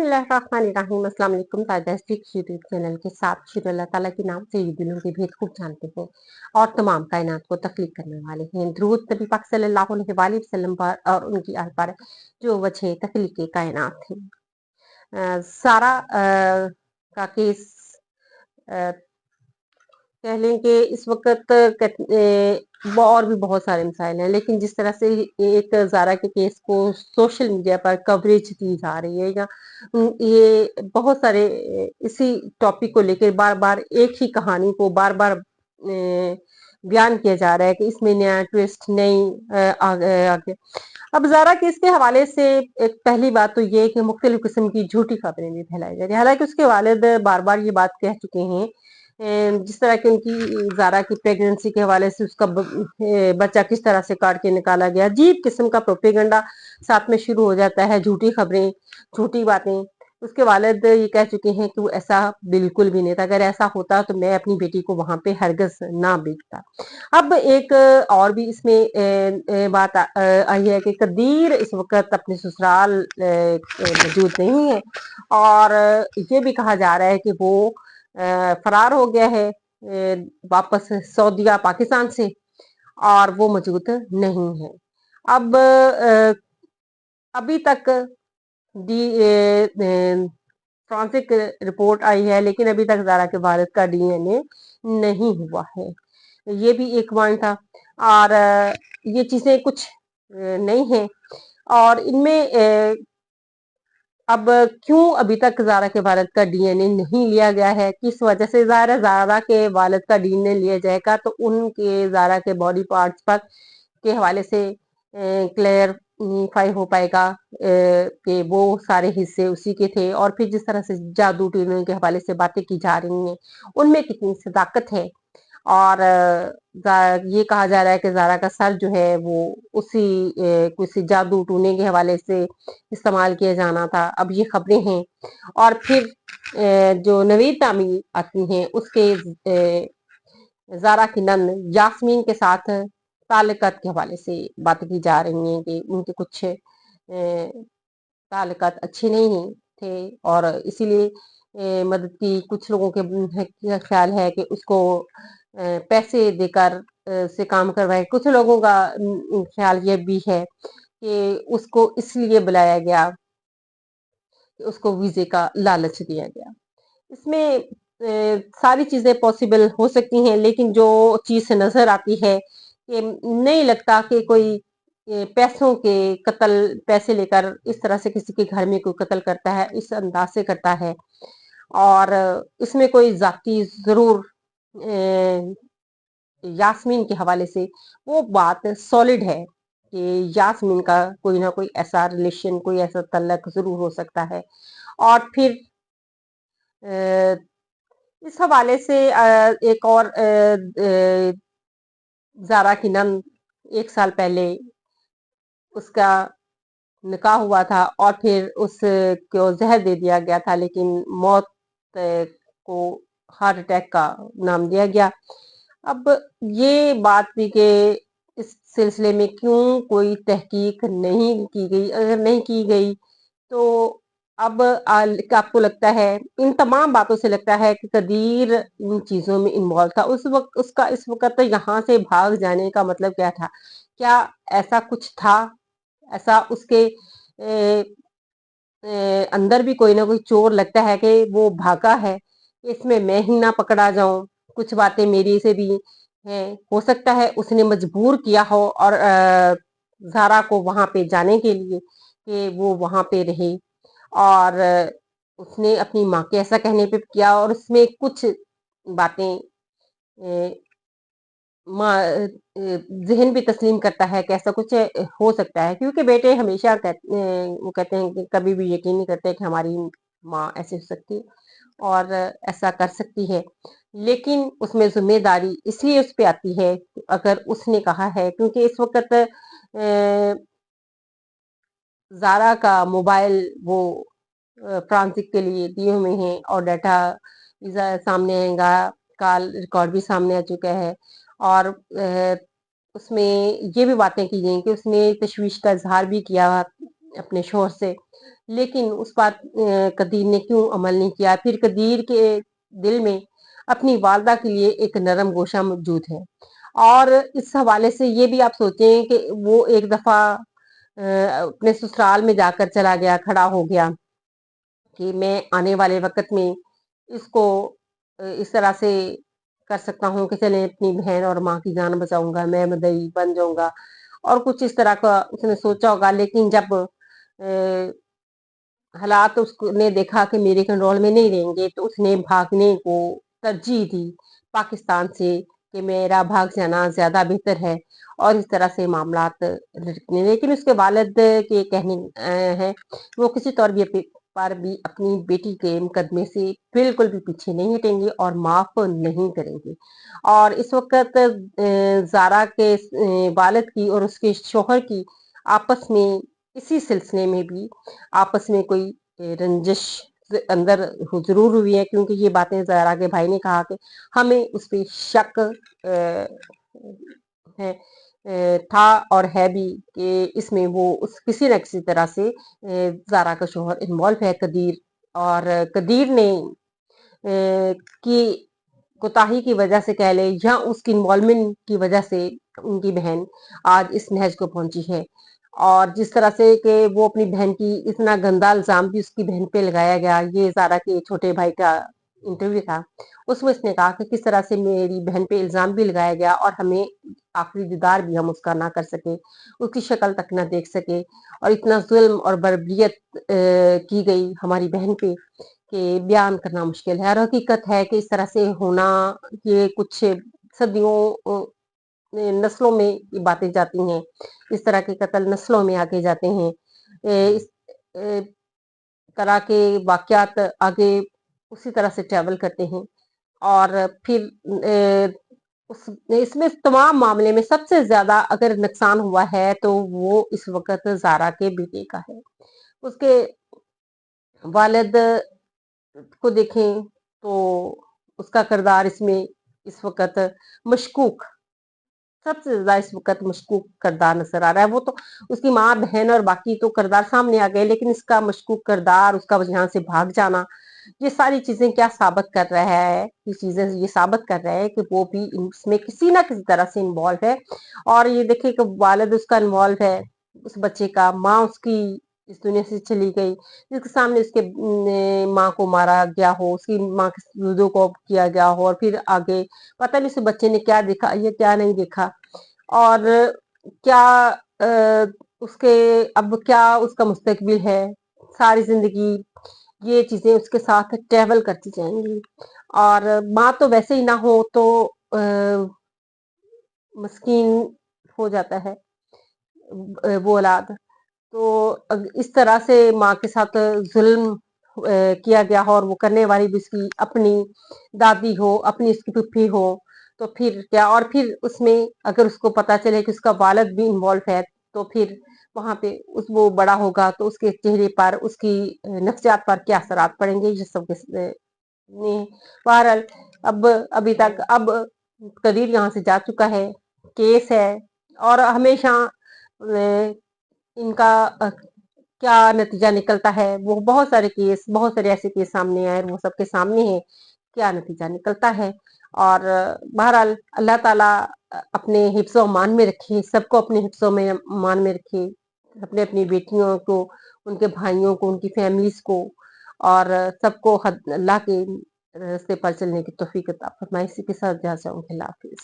बिस्मिल्लाहिर्रहमानिर्रहीम। अस्सलाम वालेकुम। ताजास्टिक यूट्यूब चैनल के साथ शुरू अल्लाह ताला के नाम से ये दिलों के भेद खूब जानते हैं और तमाम कायनात को तख्लीक करने वाले हैं। दुरूद नबी पाक सल्लल्लाहु अलैहि वसल्लम पर और उनकी आल पर जो वजह तख्लीक के कायनात थे। सारा का केस कह लें कि इस वक्त और भी बहुत सारे मिसाइल हैं, लेकिन जिस तरह से एक ज़ारा के केस को सोशल मीडिया पर कवरेज दी जा रही है या ये बहुत सारे इसी टॉपिक को लेकर बार बार एक ही कहानी को बार बार बयान किया जा रहा है कि इसमें नया ट्विस्ट नहीं आगे। अब ज़ारा केस के हवाले से एक पहली बात तो ये है कि मुख्तलिफ किस्म की झूठी खबरें भी फैलाई जा रही है। हालांकि उसके वालिद बार बार ये बात कह चुके हैं, जिस तरह की उनकी ज़ारा की प्रेगनेंसी के हवाले से उसका बच्चा किस तरह से काट के निकाला गया, अजीब किस्म का प्रोपेगेंडा साथ में शुरू हो जाता है, झूठी खबरें, झूठी बातें। उसके वालिद ये कह चुके हैं कि वो ऐसा बिल्कुल भी नहीं था, अगर ऐसा होता तो मैं अपनी बेटी को वहां पे हरगिज ना भेजता। अब एक और भी इसमें बात आई है कि कदीर इस वक्त अपने ससुराल मौजूद नहीं है और ये भी कहा जा रहा है कि वो फरार हो गया है वापस सऊदीया पाकिस्तान से और वो मौजूद नहीं है। अब अभी तक फॉरेंसिक रिपोर्ट आई है, लेकिन अभी तक ज़ारा के वालिद का डीएनए नहीं हुआ है। ये भी एक पॉइंट था और ये चीजें कुछ नहीं है और इनमें अब क्यों अभी तक ज़ारा के वालिद का डीएनए नहीं लिया गया है, किस वजह से ज़ारा के वालिद का डीएनए लिया जाएगा तो उनके ज़ारा के बॉडी पार्ट्स पर के हवाले से क्लियरफाई हो पाएगा कि वो सारे हिस्से उसी के थे और फिर जिस तरह से जादू टूने के हवाले से बातें की जा रही हैं उनमें कितनी सदाकत है। और ये कहा जा रहा है कि ज़ारा का सर जो है वो उसी किसी जादू टूने के हवाले से इस्तेमाल किया जाना था। अब ये खबरें हैं और फिर जो नवीद तामी आती हैं उसके ज़ारा की नंद यास्मीन के साथ ताल्लुकात के हवाले से बातें की जा रही हैं कि उनके कुछ ताल्लुकात अच्छे नहीं थे और इसीलिए मदद की कुछ लोगों के ख्याल है कि उसको पैसे देकर से काम करवाए। कुछ लोगों का ख्याल ये भी है कि उसको इसलिए बुलाया गया कि उसको वीजे का लालच दिया गया। इसमें सारी चीजें पॉसिबल हो सकती हैं, लेकिन जो चीज से नजर आती है कि नहीं लगता कि कोई पैसों के कत्ल पैसे लेकर इस तरह से किसी के घर में कोई कत्ल करता है, इस अंदाज से करता है और इसमें कोई जाती जरूर यास्मीन के हवाले से वो बात सॉलिड है कि यास्मीन का कोई ना कोई ऐसा रिलेशन कोई ऐसा तल्लक जरूर हो सकता है। और फिर इस हवाले से एक और ज़ारा की नंद 1 साल पहले उसका निकाह हुआ था और फिर उसको जहर दे दिया गया था, लेकिन मौत को हार्ट अटैक का नाम दिया गया। अब ये बात थी कि इस सिलसिले में क्यों कोई तहकीक नहीं की गई, अगर नहीं की गई तो अब आपको लगता है इन तमाम बातों से लगता है कि कदीर इन चीजों में इन्वॉल्व था उस वक्त, उसका इस वक्त तो यहाँ से भाग जाने का मतलब क्या था? क्या ऐसा कुछ था? ऐसा उसके अंदर भी कोई ना कोई चोर लगता है कि वो भागा है, इसमें मैं ही ना पकड़ा जाऊं, कुछ बातें मेरी से भी हैं। हो सकता है उसने मजबूर किया हो और ज़ारा को वहां पे जाने के लिए कि वो वहां पे रहे और उसने अपनी माँ के ऐसा कहने पे किया और उसमें कुछ बातें माँ ज़हन भी तस्लीम करता है कि ऐसा कुछ हो सकता है, क्योंकि बेटे हमेशा वो कहते हैं कि कभी भी यकीन नहीं करते कि हमारी माँ ऐसे हो सकती है और ऐसा कर सकती है। लेकिन उसमें ज़िम्मेदारी इसलिए उस पे आती है अगर उसने कहा है, क्योंकि इस वक़्त ज़ारा का मोबाइल वो फ्रांसिक के लिए दिए हुए हैं और डाटा सामने आएगा, कॉल रिकॉर्ड भी सामने आ चुका है और उसमें ये भी बातें की गई कि उसने तशवीश का इजहार भी किया अपने शौहर से, लेकिन उस बात कदीर ने क्यों अमल नहीं किया। फिर कदीर के दिल में अपनी वालदा के लिए एक नरम गोशा मौजूद है। और इस हवाले से ये भी आप सोचें कि वो एक दफा अपने ससुराल में जाकर चला गया, खड़ा हो गया कि मैं आने वाले वक़्त में इसको इस तरह से कर सकता हूँ कि चलें अपनी बहन और माँ की जान बचाऊँगा, मैं मदई बन जाऊँगा, और कुछ इस तरह का उसने सोचा होगा। लेकिन जब हालात उसने देखा कि मेरे कंट्रोल में नहीं रहेंगे, तो उसने भागने को तरजीह दी पाकिस्तान से कि मेरा भाग जाना ज़्यादा बेहतर है, और इस तरह से मामलात लटकने। लेकिन उसके वालिद के कहने हैं, वो किसी तौर भी पर भी अपनी बेटी के मुकदमे से बिल्कुल भी पीछे नहीं हटेंगे और माफ़ नहीं करेंगे। और इस वक़्त ज़ारा के वालिद की और उसके शौहर की आपस में इसी सिलसिले में भी आपस में कोई रंजिश अंदर ज़रूर हुई है, क्योंकि ये बातें ज़ारा के भाई ने कहा कि हमें उस पे शक है था और है भी कि इसमें वो उस किसी न किसी तरह से ज़ारा का शौहर इन्वॉल्व है, कदीर। और कदीर ने की कोताही की वजह से कह ले, या उसकी इन्वॉल्वमेंट की वजह से उनकी बहन आज इस नहज को पहुंची है। और जिस तरह से कि वो अपनी बहन की इतना गंदा इल्जाम भी उसकी बहन पे लगाया गया, ये ज़ारा के छोटे भाई का इंटरव्यू था, उसमें इसने कहा कि किस तरह से मेरी बहन पे इल्जाम भी लगाया गया और हमें आखिरी दीदार भी हम उसका ना कर सके, उसकी शक्ल तक ना देख सके, और इतना जुल्म और बर्बरियत की गई हमारी बहन पे कि बयान करना मुश्किल है। और हकीकत है कि इस तरह से होना, ये कुछ सदियों नस्लों में ये बातें जाती हैं, इस तरह के कत्ल नस्लों में आगे जाते हैं। इस तरह के वाकयात आगे उसी तरह से ट्रैवल करते हैं। और फिर उस इसमें तमाम मामले में सबसे ज्यादा अगर नुकसान हुआ है तो वो इस वक्त ज़ारा के बेटे का है। उसके वालिद को देखें तो उसका किरदार इसमें इस वक्त मशकूक, सबसे ज़्यादा इस वक़्त मशकूक किरदार नज़र आ रहा है। वो तो उसकी माँ, बहन और बाकी तो किरदार सामने आ गए, लेकिन इसका मशकूक किरदार, उसका यहाँ से भाग जाना, ये सारी चीज़ें क्या साबित कर रहा है? ये चीज़ें ये साबित कर रहा है कि वो भी इसमें किसी न किसी तरह से इन्वॉल्व है। और ये देखिए कि वालिद उसका इन्वॉल्व है, उस बच्चे का, माँ उसकी इस दुनिया से चली गई, जिसके सामने उसके माँ को मारा गया हो, उसकी माँ के दूधों को किया गया हो, और फिर आगे पता नहीं उस बच्चे ने क्या देखा, ये क्या नहीं देखा, और क्या उसके अब क्या उसका मुस्तकबिल है, सारी जिंदगी ये चीजें उसके साथ ट्रेवल करती जाएंगी। और माँ तो वैसे ही ना हो तो मस्कीन हो जाता है वो औलाद। तो इस तरह से माँ के साथ जुल्म किया गया हो, और वो करने वाली भी उसकी अपनी दादी हो, अपनी उसकी फूफी हो, तो फिर क्या। और फिर उसमें अगर उसको पता चले कि उसका वालिद भी इन्वॉल्व है, तो फिर वहां पे उस वो बड़ा होगा तो उसके चेहरे पर, उसकी नफ्सियात पर क्या असरात पड़ेंगे, ये सब ने बहरहाल। अब अभी तक अब कदीर यहाँ से जा चुका है, केस है, और हमेशा इनका क्या नतीजा निकलता है, वो बहुत सारे केस, बहुत सारे ऐसे केस सामने आए, वो सबके सामने है क्या नतीजा निकलता है। और बहरहाल अल्लाह ताला अपने हिफ्ज़ मान में रखे, सबको अपने हिफ्ज़ में मान में रखे, अपने अपनी बेटियों को, उनके भाइयों को, उनकी फैमिलीज को, और सबको अल्लाह के रास्ते पर चलने की तौफीक अता फरमाए। इसी के साथ जा चाहूँ, अल्लाह हाफिज।